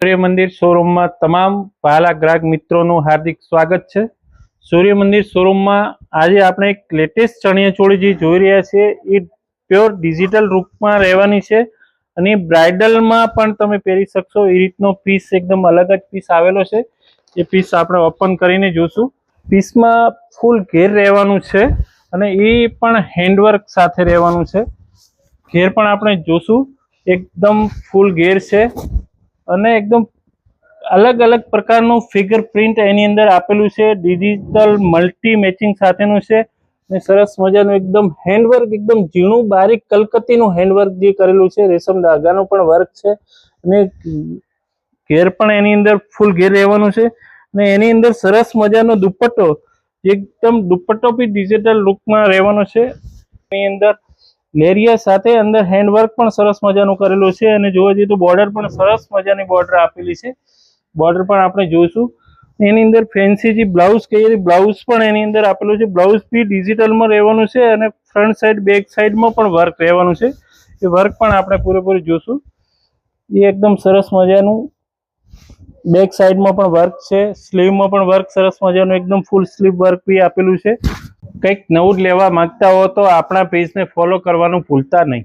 સૂર્ય મંદિર શોરૂમમાં તમામ વહાલા ગ્રાહક મિત્રોનું હાર્દિક સ્વાગત છે। સૂર્ય મંદિર શોરૂમમાં આજે આપણે એક લેટેસ્ટ ચણિયાચોળી જે જોઈ રહ્યા છીએ એ પ્યોર ડિજિટલ રૂપમાં રહેવાની છે અને બ્રાઇડલમાં પણ તમે પહેરી શકશો એ રીતનો પીસ એકદમ અલગ જ પીસ આવેલો છે। એ પીસ આપણે ઓપન કરીને જોશું। પીસમાં ફૂલ ઘેર રહેવાનું છે અને એ પણ હેન્ડવર્ક સાથે રહેવાનું છે। ઘેર પણ આપણે જોશું, એકદમ ફૂલ ઘેર છે અને એકદમ અલગ અલગ પ્રકારનું ફિગર પ્રિન્ટ એની અંદર આપેલું છે। ડિજિટલ મલ્ટી મેચિંગ સાથેનું છે અને સરસ મજાનું એકદમ હેન્ડવર્ક, એકદમ ઝીણું બારીક કલકત્તીનું હેન્ડવર્ક જે કરેલું છે, રેશમ ધાગાનું પણ વર્ક છે અને ઘેર પણ એની અંદર ફૂલ ઘેર રહેવાનું છે અને એની અંદર સરસ મજાનો દુપટ્ટો, એકદમ દુપટ્ટો બી ડિજિટલ લુકમાં રહેવાનો છે। એની અંદર લેરિયા સાથે અંદર હેન્ડવર્ક પણ સરસ મજાનું કરેલું છે અને જોવા જઈએ તો બોર્ડર પણ સરસ મજાની બોર્ડર આપેલી છે। બોર્ડર પણ આપણે જોઈશું। એની અંદર ફેન્સી જે બ્લાઉઝ કહીએ, બ્લાઉઝ પણ એની અંદર આપેલું છે। બ્લાઉઝ બી ડિજિટલમાં રહેવાનું છે અને ફ્રન્ટ સાઈડ બેક સાઈડમાં પણ વર્ક રહેવાનું છે। એ વર્ક પણ આપણે પૂરેપૂરું જોઈશું। એ એકદમ સરસ મજાનું બેક સાઈડમાં પણ વર્ક છે, સ્લીવમાં પણ વર્ક સરસ મજાનું એકદમ ફૂલ સ્લીવ વર્ક બી આપેલું છે। કંઈક નવું લેવા માંગતા હો તો આપણા પેજને ફોલો કરવાનું ભૂલતા નહીં।